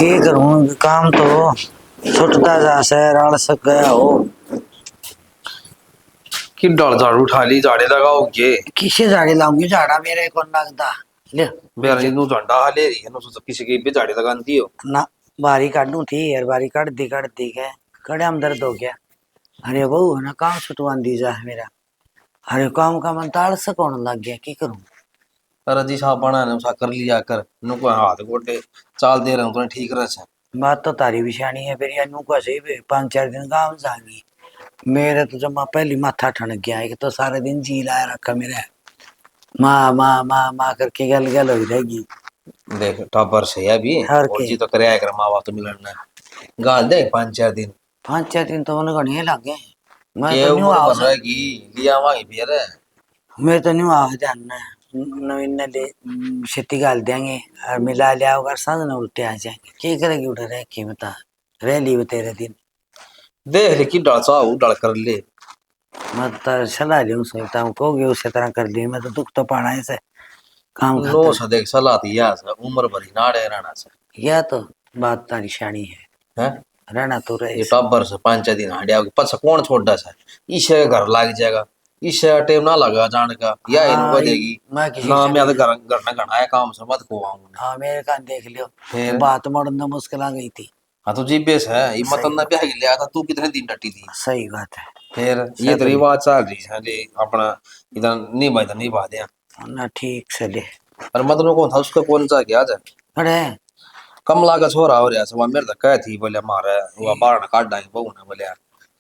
ये करूँ काम तो छुटता जा शहर आड़ सक गया हो कि डल झाड़ू उठा ली झाड़े लगाओगे किसे झाड़ी लाऊंगी झाड़ा मेरे को लगता ले मेरा नु झंडा ले रही है नु तो किसी की भी झाड़े लगाती हो ना बारी काटू थी यार बारी काट दी है कड़े हम दर्द हो गया। अरे बहू है ना काम छुटवा दी जा मेरा। अरे काम का मन ताड़ से कौन लग गया की करूं। अरे जी साहब बना ने उसा कर लिया कर नु को हाथ गोटे चाल दे रहा हूं तो ठीक रह छे। बात तो तारी बिछानी है फिर या नू को सही 5-4 दिन काम जागी मेरे तो जमा पहली माथा ठनक गया है कि तो सारे दिन जी लाया रखा मेरे माँ माँ माँ माँ करके गल गल हो रहेगी। देख टॉपर से है भी और और के? जी तो करे आकर माँ बाप तो मिलन ना गाल दे 5-4 दिन 5-4 दिन तो उन्हें गणे लगे मैं ये तो न्यू उम्र आओ बन रहेगी लिया वांगी फिर मैं तो न्यू आओ जानना नवीन ने ले खेती गाल देंगे और मिला लिया होगा सांझ न उल्टे आ जाएंगे क्या करेगी उधर रह के बता रह ली वो तेरे दिन देख लेकिन डल सा डल कर ले मैं तो सलाह लूं सोचता हूँ कहोगे उसी तरह कर ली मैं तो दुख तो पाना है से काम नो खाता सा देख सलाह दिया सा उम्र भरी नाड़े रहना सा या तो बात तारी शानी है हैं रहना तो रहे ये टॉपर से 5-4 दिन हाड़िया पछ कौन छोड़ा सा इसे घर लाग जाएगा इसे टाइम ना लगा जान का या हाँ, इनको देगी मैं किसी ना से मैं तो नहीं- घर ना घना है काम से मत को आऊंगा हाँ मेरे कान देख लियो फिर? बात मरना मुश्किल आ गई थी। हाँ तो जी बेस है ये सही मतलब ना ब्याह के लिया था तू कितने दिन डटी थी सही बात है फिर ये तो रिवाज चल रही है जी अपना इधर नहीं बात है ना ठीक से ले पर मतलब कौन था उसका कौन सा क्या जा अरे कमला का छोरा हो रहा सब मेरे तक कह थी बोले मारे वो बाहर काट डाई बहू ने बोले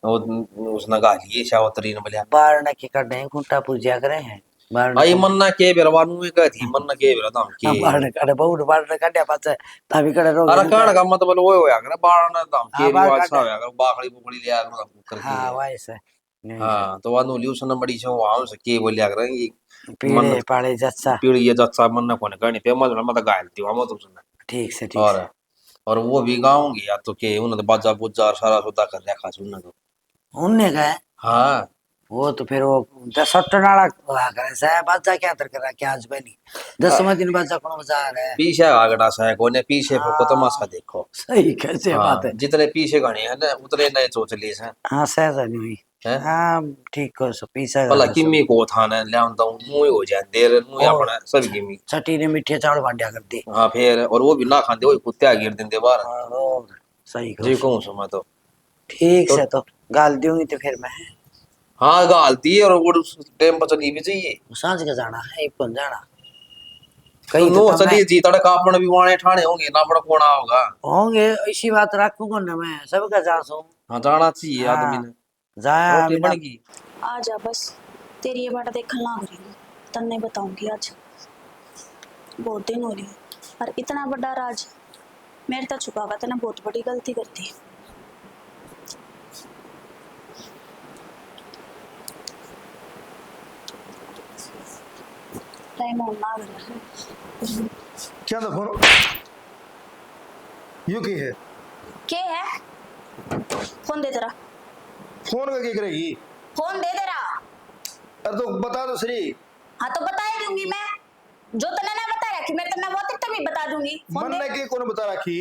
वो उसने गा लिए शावतरी ने बोले बार न के कर नहीं कुंटा पूजा करे हैं बार आई मन्ना के बेरवानू में कह थी मन्ना के बेरा दाम के बार न करे बहुत बार न काटे पास तभी करे रोग अरे कान का मतलब वो होया करे बाहर ना दाम के हाँ, बाहर रिवाज काट सा होया करे बाखड़ी बुखड़ी लिया कर हाँ करके वैसे हाँ तो वानु लियो सन बड़ी छो वहां से के बोलिया करे ये पीड़े पाड़े जच्चा पीढ़ी ये जत्सा मन्ना कोने करनी पे मत गायल थी वहां तो सुनना ठीक से ठीक और से और वो भी गाऊंगी या तो के उन्होंने तो बाजा बुजा सारा सौदा कर रखा सुनना तो उनने कहा हाँ वो तो फिर वो 10 नाला करे से बाजा क्या तर करा क्या आज बनी 10वें दिन बाजा कौन बजा रहा है पीछे आगड़ा सा है कोने पीछे को तमाशा देखो। सही कैसे हाँ, बात है जितने पीछे गाने हैं ना उतने नए सोच लिए हैं। हाँ सहजा नहीं हुई हैं? हाँ ठीक हो सो पीछा भला किमी को था ना ले आऊं मुंह हो जाए देर मुंह अपना सब किमी छठी ने मीठे चावल बांटा कर दी हाँ फिर और वो भी ना खाते वो कुत्ते गिर देंगे बाहर। और सही जी कहो कहूँ सो मैं तो ठीक से तो गाल दूंगी तो फिर मैं हाँ गालती है और वो टाइम पर चली भी चाहिए। सांझ के जाना है कौन जाना कहीं कहीं नो तो चलिए जी तड़का अपन भी वाणे ठाणे होंगे ना बड़ा कोना होगा। होंगे इसी बात रखूंगा ना मैं सबका जा सो हाँ जाना चाहिए हाँ, आदमी ने। जाया रोटी बिना- बन गई आ जा बस, तेरी ये बात देखने लाग रही हूँ, तन्ने बताऊंगी आज। बहुत दिन हो रही है और इतना बड़ा राज मेरे तक छुपा हुआ, तने बहुत बड़ी गलती करती है। टाइम होना आ गया है। क्या था फोन यू की है क्या है? फोन दे तेरा, फोन का क्या करेगी फोन दे तेरा। अरे तो बता दो सही हाँ तो बता ही दूंगी मैं, जो तने ना बता रखी मैं तन्ने वो तभी बता दूंगी। फोन मन दे। ने की कौन बता रखी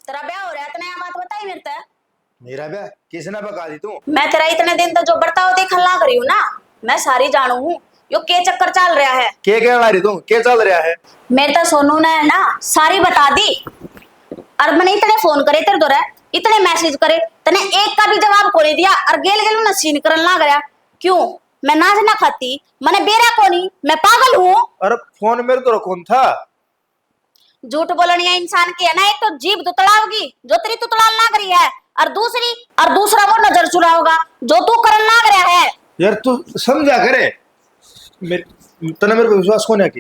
तेरा ब्याह हो रहा है, तने ये बात बताई मेरे ते। मेरा ब्याह किसने बका दी तू मैं तेरा इतने दिन तो जो बर्ताव देखने लाग रही हूँ ना, मैं सारी जानू हूँ यो के चक्कर चल रहा है। क्या कहना रही तू क्या चल रहा है मेरे तो सोनू ने ना सारी बता दी और मैंने इतने फोन करे तेरे दौरे, इतने मैसेज करे, तने एक का भी जवाब को नहीं दिया और गेल गेल ना सीन करने लग रहा। क्यों? मैं नाच ना खाती, मैंने बेरा को नहीं, मैं पागल हूँ। अरे फोन मेरे तो कौन था झूठ बोलनी है इंसान की है ना, एक तो जीभ तुतड़ाओगी जो तेरी तुतड़ाल लाग रही है, और दूसरा वो नजर चुराओगा जो तू करने लाग रहा है। यार तू समझा करे तने मेरे पे विश्वास कौन है की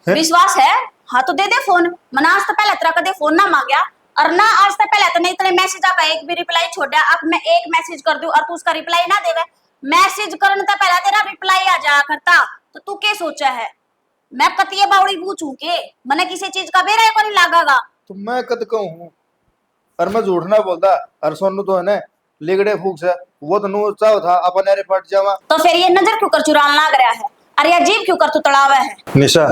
हैं? विश्वास है? हाँ तो दे दे फोन। मैंने आज तक पहले तेरा कदे फोन ना मांगया और ना आज तक पहले तने इतने मैसेज आपका एक भी रिप्लाई छोड़ा। अब मैं एक मैसेज कर दूं और तू उसका रिप्लाई ना देवे, मैसेज करने तक पहले तेरा रिप्लाई आ जाया करता, तो तू क्या सोचा है मैं कतिये बावड़ी पूछूं के मैंने किसी चीज का बेरा को नहीं लगागा। तो मैं कद कहूँ और मैं झूठ ना बोलता और सोनू तो है ना लिगड़े फूक से वो तो नू चाहो था अपन अरे फट जावा तो फिर ये नजर क्यों कर चुरान लाग रहा है, अरे ये जीभ क्यों कर तू तड़ावा है? निशा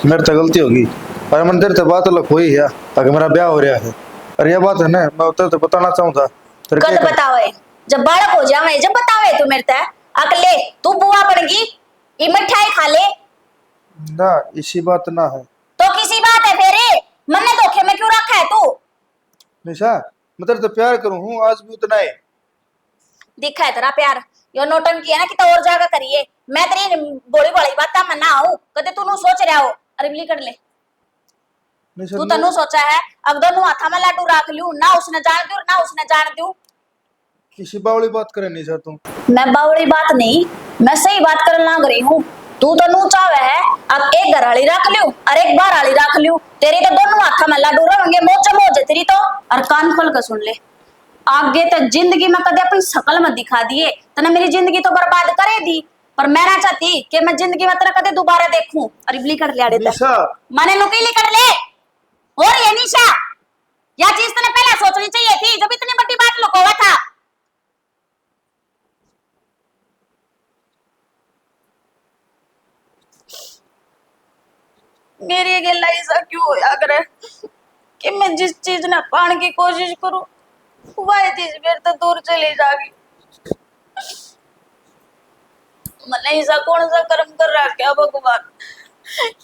मेरे से गलती होगी और मन तेरे से बात अलग हुई है अगर मेरा ब्याह हो रहा है और ये बात है ना मैं तेरे से बताना चाहूँ था तेरे कद क्या कर- बतावे जब बालक हो जावे, जब बतावे तू मेरे ते अकले तू बुआ बनेगी ये मिठाई खा ले। ना इसी बात ना है तो किसी बात है फिर मन्ने धोखे में क्यों रखा है तू? निशा मैं तेरे से प्यार करूँ हूँ आज भी उतना ही दिखा है तेरा प्यार, यो नोटंकी है ना कि तो और जगह करिए। मैं तेरी बोली बोली बात मैं ना आऊं कदे तू नु सोच रहा हो, अरे बिली कर ले निशा तू तनु सोचा है अब दोनों हाथा में लाडू रख लूं ना उसने जान दूं ना उसने जान दूं। किसी बावली बात करे निशा तू मैं बावड़ी बात नहीं, मैं सही बात करने लग रही हूँ। तू तो नू चावे है अब एक घर वाली रख लूं और एक बाहर वाली रख लूं, तेरी तो दोनों हाथा में लाडू रहेंगे मौज मौज तेरी तो। और कान खोल कर सुन ले, आगे तो जिंदगी में कदे अपनी शकल मत दिखा दिए, तने मेरी जिंदगी तो बर्बाद करे दी, पर मैं ना चाहती कि मैं जिंदगी में तेरा कदे दोबारा देखूं। अरे बिली कर ले निशा माने नुकीली कर ले। और ये निशा या चीज तने पहले सोचनी चाहिए थी जब इतनी बड़ी बात लुकोवा था। मेरी गेला ऐसा क्यों होया करे कि मैं जिस चीज ने पाने की कोशिश करूं वह चीज मेरे तो दूर चली जाएगी। मैंने ऐसा कौन सा कर्म कर रहा क्या भगवान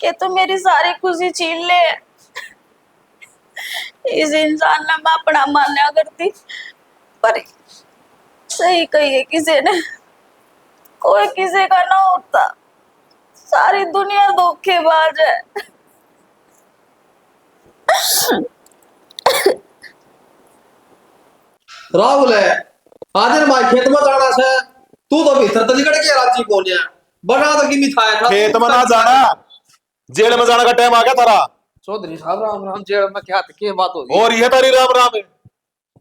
कि तू मेरी सारी खुशी छीन ले। इस इंसान ने मैं अपना मान्या करती, पर सही कही किसी ने, कोई किसी का ना होता, सारी दुनिया धोखेबाज है। राहुल है आज माई खेत में जाना से तू तो भीतर तो निकल के राजी कोन्या बना तो किमी था खेत में ना जाना जेल में जाने का टाइम आ गया तारा चौधरी साहब राम राम जेल में क्या के बात होगी और ये तारी राम राम है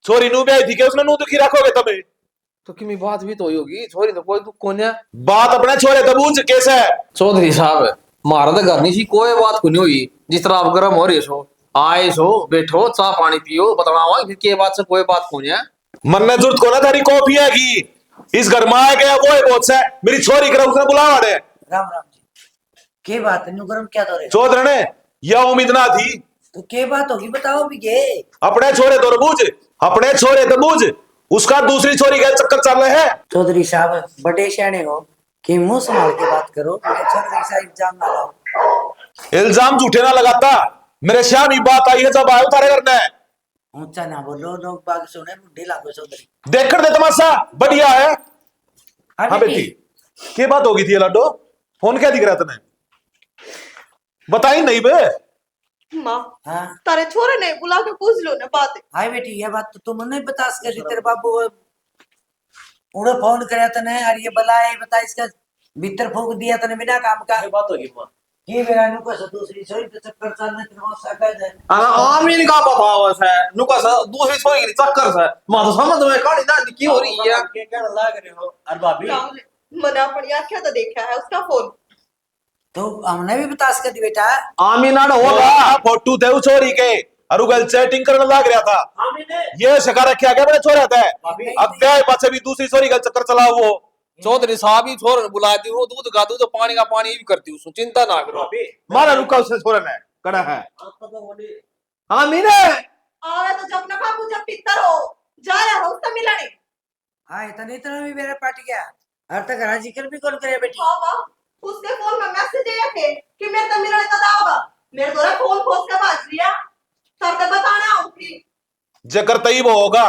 छोरी नू ब्याह थी के उसने नू दुखी रखोगे तबे तो किमी बात भी तो हुई होगी छोरी तो कोई दुख कोन्या बात अपने छोरे तबूज कैसे है चौधरी साहब मारा तो घर नहीं सी कोई बात को नहीं हुई जिस तरह आप गर्म हो रही सो आए सो बैठो चाह पानी पियो बतावा फिर के बात से कोई बात कोन्या मन में जरूरत को ना तारी कॉफी आएगी इस घर में आए गया वो है बहुत से मेरी छोरी कर उसने बुलावा रे राम राम जी। के बात है नुकरम क्या तो रे? चौधरी ने यह उम्मीद ना थी। तो के बात होगी बताओ भी के? अपने छोरे तो बूझ, अपने छोरे तो बूझ, उसका दूसरी छोरी का चक्कर चल रहे हैं। चौधरी साहब बड़े सियाने हो कि मुंह संभाल के बात करो। मैं चौधरी साहब इल्जाम ना लाओ। इल्जाम झूठे ना लगाता, मेरे श्याम बात आई है जब आए उतारे करना है। ऊंचा ना बोलो, लोग बाग सुने बुढ़े लागो चौधरी। देख कर दे तमाशा बढ़िया है। हाँ बेटी क्या बात होगी थी लाडो? फोन क्या दिख रहा तने? बताई नहीं बे। माँ हाँ तारे छोरे ने बुला के पूछ लो ना बात है। हाय बेटी ये बात तो तुम नहीं बता सके तेरे बाबू उड़े फोन कराया तने और ये बलाए बता इसका भीतर फूक दिया तने बिना काम का। ये बात होगी मां। ये मेरा नुका से दूसरी सोई तो चक्कर चलने तेरे सकता है। आमीन का बताओ है नुका सा दूसरी छोरी के चक्कर से मां तो समझ में काली ना की हो रही है। के क्या लाग रहे हो? अरे भाभी मना पड़िया क्या तो देखा है उसका फोन। तो हमने भी बता सके दी बेटा। आमीना होगा फोटो थे उस छोरी के और गल चैटिंग करने लग रहा था। ये शिकार रखा क्या बड़े छोरा था। अब ब्याह पाछे भी दूसरी छोरी का चक्कर चला वो। चौधरी साहब ही छोर बुला दी वो दूध का दूध पानी का पानी भी करती हूँ चिंता ना करो। मारा रुका उससे छोरा ने कड़ा है। आमीन आवे तो जब ना बाबू जब पितर हो जा रहा हो उससे मिलाने। हाँ इतना इतना भी मेरा पार्टी गया हर तक राजी कर भी कौन करे बेटी। हाँ माँ उसके फोन में मैसेज आया थे कि मेरे तो मिलने का होगा। मेरे द्वारा फोन खोस के बाज लिया तब तक बताना होगी। जकर तई वो होगा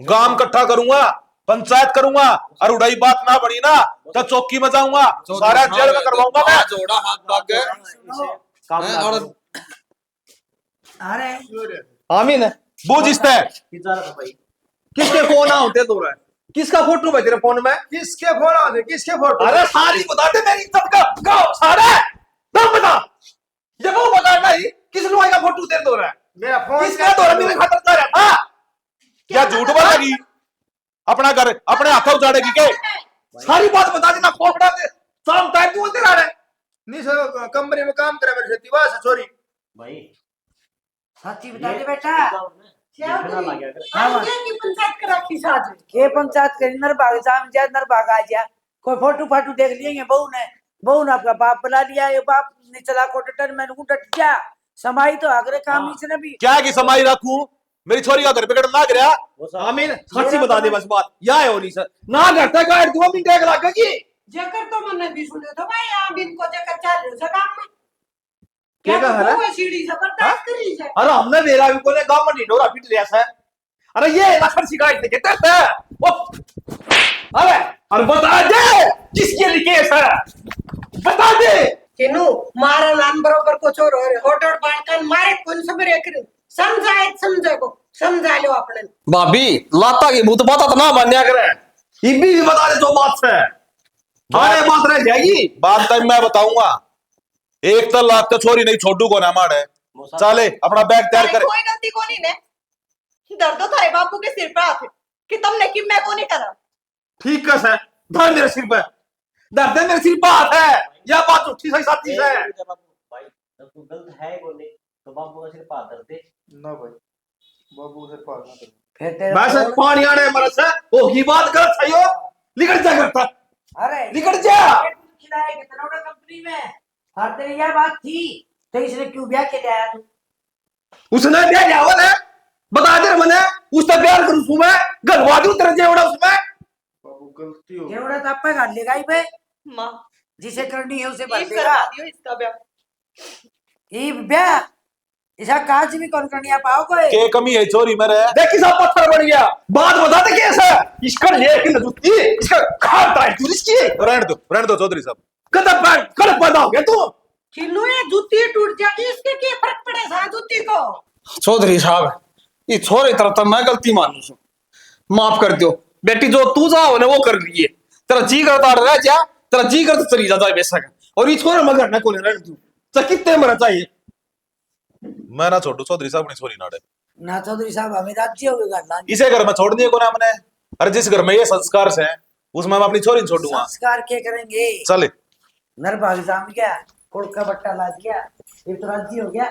गांव इकट्ठा करूंगा पंचायत करूंगा और उड़ाई बात ना बनी ना तो चौकी में जाऊंगा सारा जेल में करवाऊंगा मैं। जोड़ा हाथ भाग गए और अरे आमीन बूझ इसते किसके फोन आते तो रहा है किसका फोटो है तेरे फोन में? किसके फोन आते किसके फोटो? अरे सारी बता दे मेरी इज्जत का गाओ सारे तुम बता ये वो बता नहीं किस लोग का फोटो तेरे तो रहा है मेरा फोन किसका तो मेरे खातर कर रहा था क्या झूठ बोलेगी? अपना घर अपने हाथों उजाड़ेगी के? सारी बात बता देना फोटो दे शाम टाइम तू तेरा रहा है नहीं सर कंपनी में काम करे मेरे से दिवा से चोरी। भाई सच्ची बता दे बेटा। हाँ की पंचायत करा की साथ के पंचायत करी नर भाग जाम जा नर भाग आ जा कोई फोटो फाटू देख लिए बहू ने आपका बाप बुला लिया ये बाप ने चला को डटर मैंने डट जा समाई तो आगरे काम इसने भी क्या की समाई रखूं? मेरी छोरी का घर बिगड़ लाग रहा। आमीन सच्ची बता दे बस बात या है होनी सर ना घटता काट दूंगा मिनट एक लगेगी जेकर तो मने भी सुने तो भाई आ बिन को जेकर चल रहे से काम में क्या कह रहा है? वो सीढ़ी से बर्दाश्त करी है। अरे हमने मेरा भी कोने गांव में ढिंडोरा पीट लिया है। अरे ये लखन शिकायत लेके कहते हैं वो अरे बता दे किसके लिए केस है बता दे किनु मारा लान बरोबर को चोर हो रे होटल बांटन मारे कौन सबरे कर समझे को समझा लो अपने भाभी लाता की भूत बात ना मान्या करे ये भी बता दे जो बात है अरे बात रह जाएगी बात तब मैं बताऊंगा। एक तो लाख का छोरी नहीं छोड़ू को ना मारे चले अपना बैग तैयार करे। कोई गलती को नहीं ने दर्द तो थारे बापू के सिर पे आते कि तुमने कि मैं को नहीं करा। ठीक है सर धर मेरे सिर पे दर्द मेरे सिर पे हाथ है या बात उठी सही साथी है भाई जब तू गलत है को नहीं तो बाबू का सिर पार दे ना भाई बाबू से पार ना करो। फिर तेरे बस पानी आने मरस है वो की बात गलत सही हो निकल जा करता अरे निकल जा खिलाए कितना बड़ा कंपनी में हर तेरी यह बात थी तो इसने क्यों ब्याह के लिया तू? उसने ब्याह लिया है बता दे मैंने उससे प्यार करूं तू मैं गलवा दूं तेरे जेवड़ा उसमें बाबू गलती हो जेवड़ा तो आपका कर लेगा ही पे माँ जिसे करनी है उसे ये कर लेगा। करवा दियो इसका ब्याह। ये ब्याह ऐसा काज भी कौन करनी आप आओ कोई के कमी है छोरी मेरे? देखी सब पत्थर बन गया बात बता दे कैसा इसका लेकिन जूती इसका खाता है तू इसकी रहने दो चौधरी साहब। कदम पैदा हो गया तू किनु ये जूती टूट जाएगी इसके क्या फर्क पड़े सा जूती को। चौधरी साहब ये छोरे तरफ तो मैं गलती मानू छू माफ कर दो बेटी जो तू चाहो ना वो कर लिए तेरा जी करता रह जा तेरा जी करता चली जा बेशक और ये छोरे मगर ना कोने रहने तू तो कितने मरा चाहिए मैं ना छोड़ू चौधरी साहब ने छोरी नाड़े ना चौधरी साहब हमें राज्य हो गया इसे घर में छोड़ दिए को ना हमने। अरे जिस घर में ये संस्कार से उसमें मैं अपनी छोरी नहीं छोड़ूंगा। संस्कार क्या करेंगे चले नर भाग जाम गया कुड़ का बट्टा ला दिया ये तो राज्य हो गया।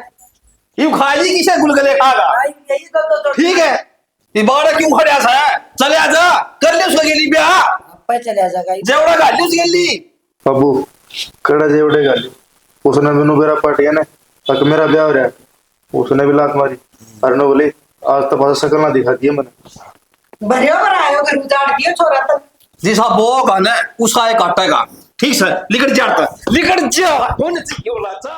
ये खाली किसे गुलगुले खागा भाई यही तो ठीक है ये बाड़ा क्यों खड़े सा चले आजा कर ले उसके लिए ब्याह आपे चले जाएगा जेवढा घालीच गेली बाबू कड़ा जेवड़े गाली उसने मैनू मेरा पाटिया ने तक मेरा ब्याह हो रहा है उसने भी लात मारी अरे ने बोली आज तो पास शकल ना दिखा दिया मैंने भरियो बनायो घर उजाड़ दियो छोरा तो जी साहब वो गाना उसका एक काटेगा ठीक है लिखट जाता लिखट जा होने चाहिए बोला था